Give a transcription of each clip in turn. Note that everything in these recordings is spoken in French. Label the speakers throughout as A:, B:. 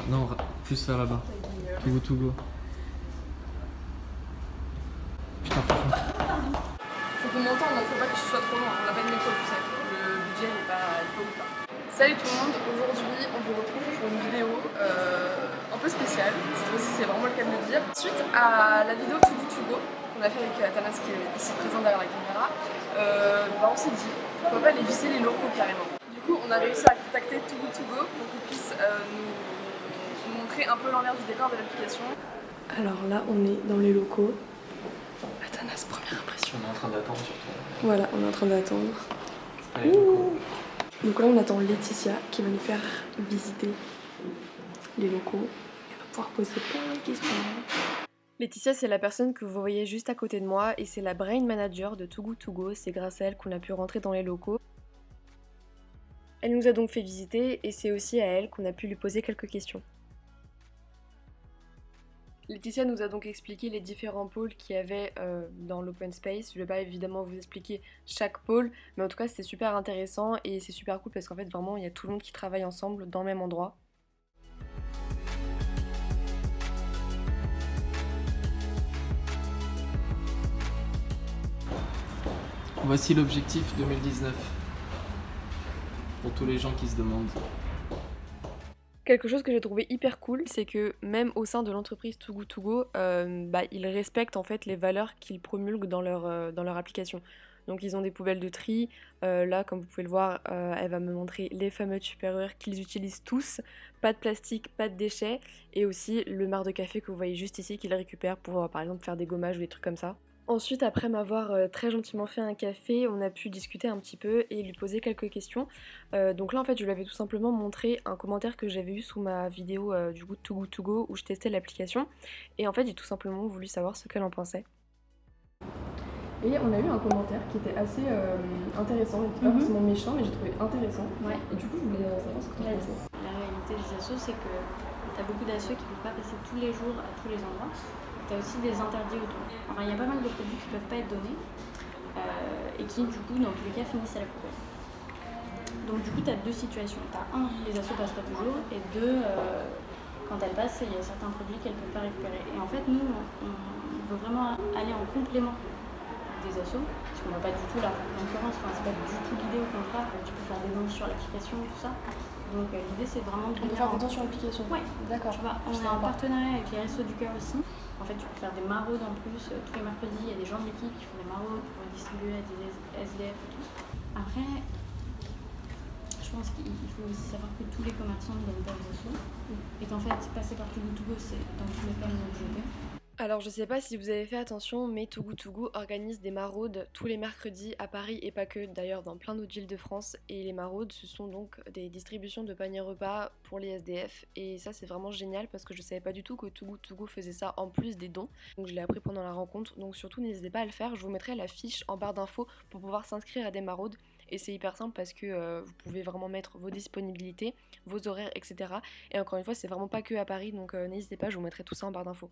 A: Non, plus vers là-bas. Togo Togo. Putain, franchement.
B: Faut qu'on m'entende, faut pas que je sois trop loin. On n'a pas de micro, tu sais. Le budget n'est pas ouf là. Salut tout le monde, aujourd'hui on vous retrouve pour une vidéo un peu spéciale. Cette fois-ci c'est vraiment le cas de le dire. Suite à la vidéo Too Good To Go qu'on a fait avec Athanas qui est ici présent derrière la caméra, on s'est dit pourquoi pas aller visiter les locaux carrément. Du coup on a réussi à contacter Too Good To Go pour qu'ils puissent nous montrer un peu l'envers du décor de l'application. Alors là on est dans les locaux. Athanas, première impression.
A: On est en train d'attendre surtout.
B: Voilà, on est en train d'attendre. Donc là on attend Laetitia qui va nous faire visiter les locaux et va pouvoir poser plein de questions. Laetitia c'est la personne que vous voyez juste à côté de moi et c'est la brain manager de Too Good To Go, c'est grâce à elle qu'on a pu rentrer dans les locaux. Elle nous a donc fait visiter et c'est aussi à elle qu'on a pu lui poser quelques questions. Laetitia nous a donc expliqué les différents pôles qu'il y avait dans l'open space. Je ne vais pas évidemment vous expliquer chaque pôle, mais en tout cas c'était super intéressant et c'est super cool parce qu'en fait vraiment il y a tout le monde qui travaille ensemble dans le même endroit.
A: Voici l'objectif 2019. Pour tous les gens qui se demandent.
B: Quelque chose que j'ai trouvé hyper cool, c'est que même au sein de l'entreprise Too Good To Go, ils respectent en fait les valeurs qu'ils promulguent dans leur application. Donc ils ont des poubelles de tri, là comme vous pouvez le voir, elle va me montrer les fameux Tupperware qu'ils utilisent tous, pas de plastique, pas de déchets, et aussi le marc de café que vous voyez juste ici qu'ils récupèrent pour par exemple faire des gommages ou des trucs comme ça. Ensuite, après m'avoir très gentiment fait un café, on a pu discuter un petit peu et lui poser quelques questions. Donc là en fait je lui avais tout simplement montré un commentaire que j'avais eu sous ma vidéo du coup de Too Good To Go où je testais l'application et en fait j'ai tout simplement voulu savoir ce qu'elle en pensait. Et on a eu un commentaire qui était assez intéressant, il n'était pas forcément méchant mais j'ai trouvé intéressant.
C: Ouais.
B: Et du coup je voulais savoir ce que tu en pensais.
C: La réalité des assos, c'est que tu as beaucoup d'assos qui ne peuvent pas passer tous les jours à tous les endroits. Tu as aussi des interdits autour. Enfin, il y a pas mal de produits qui ne peuvent pas être donnés et qui, du coup, dans tous les cas, finissent à la poubelle. Donc, du coup, tu as deux situations. Tu as un, les assos passent pas toujours, et deux, quand elles passent, il y a certains produits qu'elles ne peuvent pas récupérer. Et en fait, nous, on veut vraiment aller en complément des assos, parce qu'on ne voit pas du tout la concurrence, enfin, c'est pas du tout l'idée au contraire. Tu peux faire des dons sur l'application, tout ça. Donc l'idée c'est vraiment de
B: On peut faire des temps sur l'application.
C: Ouais,
B: D'accord.
C: On a un partenariat avec les Restos du Cœur aussi. En fait, tu peux faire des maraudes en plus. Tous les mercredis, il y a des gens de l'équipe qui font des maraudes pour distribuer à des SDF et tout. Après, je pense qu'il faut aussi savoir que tous les commerçants ne donnent pas aux assos. Et qu'en fait, passer par Too Good To Go, c'est dans tous les cas une obligé.
B: Alors je sais pas si vous avez fait attention, mais Too Good To Go organise des maraudes tous les mercredis à Paris et pas que, d'ailleurs dans plein d'autres villes de France. Et les maraudes, ce sont donc des distributions de paniers repas pour les SDF. Et ça c'est vraiment génial parce que je savais pas du tout que Too Good To Go faisait ça en plus des dons. Donc je l'ai appris pendant la rencontre, donc surtout n'hésitez pas à le faire. Je vous mettrai la fiche en barre d'infos pour pouvoir s'inscrire à des maraudes. Et c'est hyper simple parce que vous pouvez vraiment mettre vos disponibilités, vos horaires, etc. Et encore une fois, c'est vraiment pas que à Paris, donc n'hésitez pas, je vous mettrai tout ça en barre d'infos.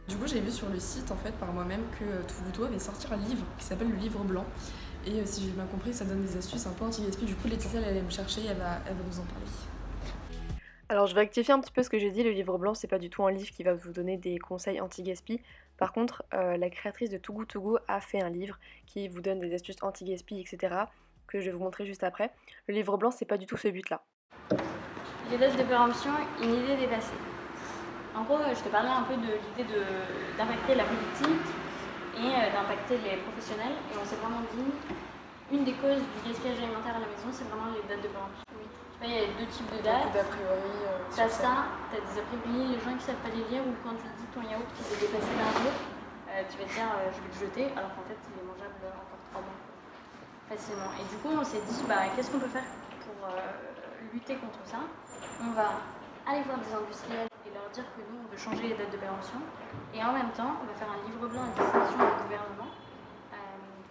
B: Du coup, j'ai vu sur le site en fait par moi-même que Too Good To Go avait sorti un livre qui s'appelle le livre blanc. Et si j'ai bien compris, ça donne des astuces un peu anti-gaspi. Du coup, Laetitia, elle allait me chercher et elle va nous en parler. Alors, je vais rectifier un petit peu ce que j'ai dit. Le livre blanc, c'est pas du tout un livre qui va vous donner des conseils anti-gaspi. Par contre, la créatrice de Too Good To Go a fait un livre qui vous donne des astuces anti-gaspi, etc. que je vais vous montrer juste après. Le livre blanc, c'est pas du tout ce but-là.
C: Les dates de péremption, une idée dépassée. En gros, je te parlais un peu de l'idée d'impacter la politique et d'impacter les professionnels. Et on s'est vraiment dit, une des causes du gaspillage alimentaire à la maison, c'est vraiment les dates de péremption. Oui. Il y a deux types de dates.
B: D'a priori.
C: T'as ça, t'as des a priori, les gens qui savent pas les lire, ou quand tu dis ton yaourt qui s'est dépassé d'un jour, tu vas te dire je vais le jeter, alors qu'en fait il est mangeable encore 3 mois. Facilement. Et du coup, on s'est dit, qu'est-ce qu'on peut faire pour lutter contre ça? On va aller voir des industriels et leur dire que nous, on veut changer les dates de péremption. Et en même temps, on va faire un livre blanc à destination du gouvernement,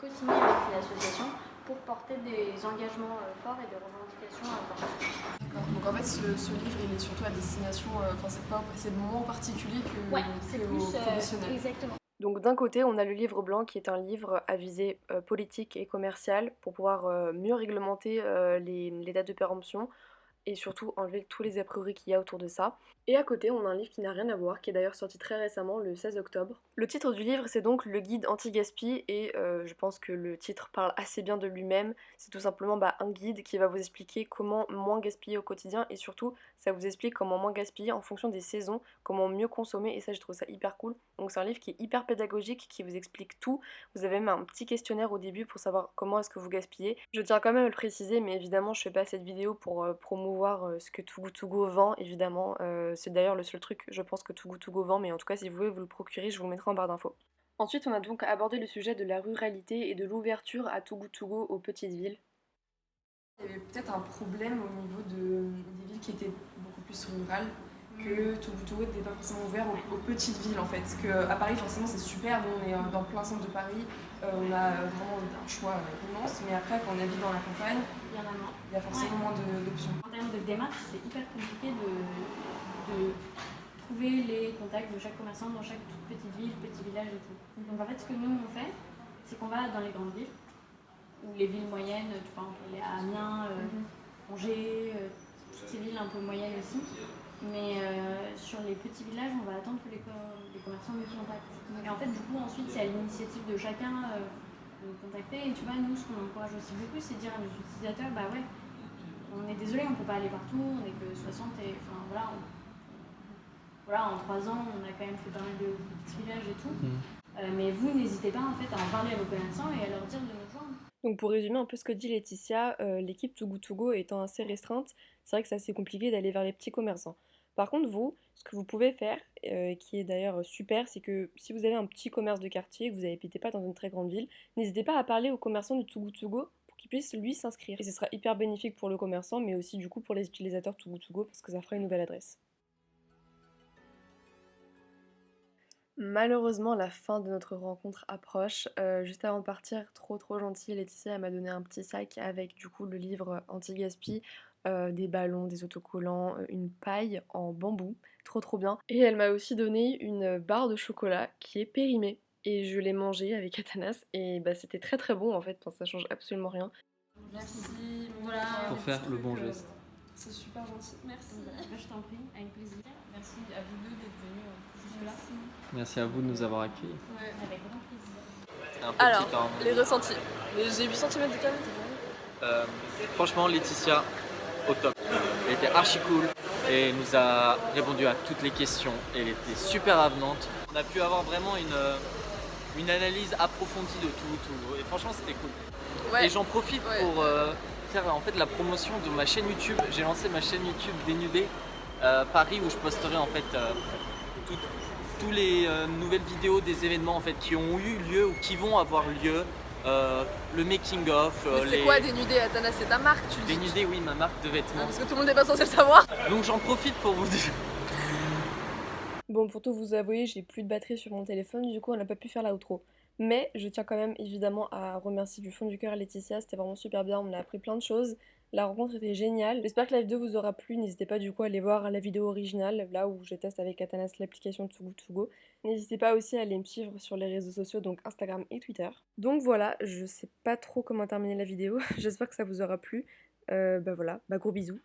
C: co-signé avec une association, pour porter des engagements forts et des revendications fortes.
B: D'accord. Donc en fait, ce livre, il est surtout à destination, c'est moins particulier que,
C: c'est
B: que
C: plus
B: aux professionnels.
C: exactement.
B: Donc d'un côté, on a le livre blanc qui est un livre à visée politique et commerciale pour pouvoir mieux réglementer les dates de péremption. et surtout enlever tous les a priori qu'il y a autour de ça. Et à côté, on a un livre qui n'a rien à voir, qui est d'ailleurs sorti très récemment, le 16 octobre. Le titre du livre, c'est donc Le guide anti-gaspi, et je pense que le titre parle assez bien de lui-même. C'est tout simplement un guide qui va vous expliquer comment moins gaspiller au quotidien, et surtout, ça vous explique comment moins gaspiller en fonction des saisons, comment mieux consommer, et ça, je trouve ça hyper cool. Donc c'est un livre qui est hyper pédagogique, qui vous explique tout. Vous avez même un petit questionnaire au début pour savoir comment est-ce que vous gaspillez. Je tiens quand même à le préciser, mais évidemment, je fais pas cette vidéo pour promouvoir ce que Too Good To Go vend, évidemment. C'est d'ailleurs le seul truc, je pense, que Too Good To Go vend, mais en tout cas, si vous voulez vous le procurer, je vous le mettrai en barre d'infos. Ensuite, on a donc abordé le sujet de la ruralité et de l'ouverture à Too Good To Go aux petites villes.
D: Il y avait peut-être un problème au niveau des villes qui étaient beaucoup plus rurales, que Too Good To Go n'était pas forcément ouvert aux petites villes en fait. Parce qu'à Paris, forcément, c'est super, nous on est dans plein centre de Paris, on a vraiment un choix immense, mais après, quand on habite dans la campagne,
C: Il y en a moins.
D: il y a forcément moins d'options.
C: En termes de démarche, c'est hyper compliqué de trouver les contacts de chaque commerçant dans chaque toute petite ville, petit village et tout. Donc en fait, ce que nous on fait, c'est qu'on va dans les grandes villes, ou les villes moyennes, tu vois, on peut aller à Amiens, Angers, toutes ces villes un peu moyennes aussi. Mais sur les petits villages, on va attendre que les commerçants nous contactent. Et en fait, du coup, ensuite, c'est à l'initiative de chacun de nous contacter. Et tu vois, nous, ce qu'on encourage aussi beaucoup, c'est de dire à nos utilisateurs, bah ouais, on est désolé, on peut pas aller partout, on est que 60 et enfin voilà. Voilà, en 3 ans, on a quand même fait pas mal de petits villages et tout. Mais vous, n'hésitez pas en fait à en parler à vos commerçants et à leur dire de nous joindre.
B: Donc pour résumer un peu ce que dit Laetitia, l'équipe Too Good To Go étant assez restreinte, c'est vrai que c'est assez compliqué d'aller vers les petits commerçants. Par contre, vous, ce que vous pouvez faire, qui est d'ailleurs super, c'est que si vous avez un petit commerce de quartier, que vous n'habitez pas dans une très grande ville, n'hésitez pas à parler aux commerçants de Too Good To Go pour qu'ils puissent lui s'inscrire. Et ce sera hyper bénéfique pour le commerçant, mais aussi du coup pour les utilisateurs Too Good To Go parce que ça fera une nouvelle adresse. Malheureusement, la fin de notre rencontre approche. Juste avant de partir, trop gentille, Laetitia elle m'a donné un petit sac avec du coup le livre anti-gaspi, des ballons, des autocollants, une paille en bambou, trop bien. Et elle m'a aussi donné une barre de chocolat qui est périmée. Et je l'ai mangée avec Athanas et c'était très bon en fait, enfin, ça change absolument rien.
D: Merci, voilà.
A: Pour faire le bon geste.
D: C'est super gentil, merci.
C: Je t'en prie, avec plaisir. Merci à vous deux d'être venus jusque-là.
A: Merci à vous de nous avoir accueillis.
C: Ouais. Avec grand plaisir.
A: Un peu
B: Alors,
A: petit, hein.
B: les ressentis. J'ai 8 cm de cavité.
A: Franchement, Laetitia, au top. Elle était archi cool et nous a répondu à toutes les questions. Elle était super avenante. On a pu avoir vraiment une analyse approfondie de tout. Et franchement, c'était cool.
B: Ouais.
A: Et j'en profite pour faire en fait la promotion de ma chaîne YouTube. J'ai lancé ma chaîne YouTube Dénudé Paris où je posterai en fait tous les nouvelles vidéos des événements en fait qui ont eu lieu ou qui vont avoir lieu. Le making of.
B: C'est quoi Dénudé, Athanas? C'est ta marque, tu dis?
A: Dénudé, oui, ma marque de vêtements.
B: Parce que tout le monde n'est pas censé le savoir.
A: Donc j'en profite pour vous dire.
B: Bon, pour tout vous avouer, j'ai plus de batterie sur mon téléphone, du coup on n'a pas pu faire la outro. Mais je tiens quand même évidemment à remercier du fond du cœur Laetitia, c'était vraiment super bien, on a appris plein de choses. La rencontre était géniale. J'espère que la vidéo vous aura plu, n'hésitez pas du coup à aller voir la vidéo originale, là où je teste avec Athanas l'application Too Good To Go. N'hésitez pas aussi à aller me suivre sur les réseaux sociaux, donc Instagram et Twitter. Donc voilà, je sais pas trop comment terminer la vidéo, j'espère que ça vous aura plu. Voilà, gros bisous.